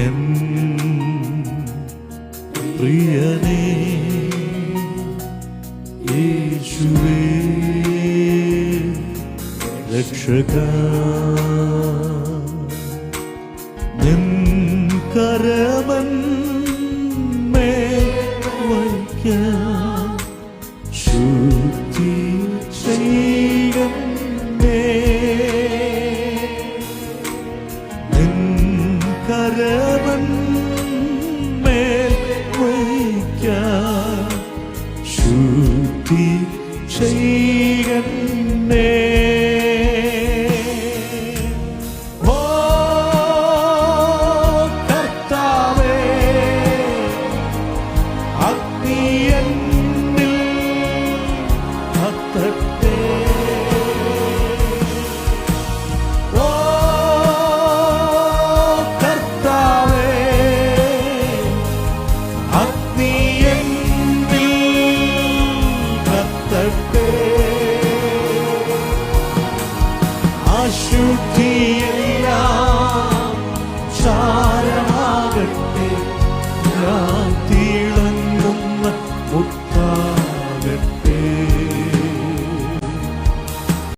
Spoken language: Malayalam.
എൻ പ്രിയനേ യേശുവേ രക്ഷകാ, നിൻ കരമന്മേൽ വയ്ക്കാം ശുദ്ധി ചെയ്യണമേ. നിൻ കരമന്മേൽ വയ്ക്കാം ശുദ്ധി ചെയ്യണമേ. അശുദ്ധിയിൽ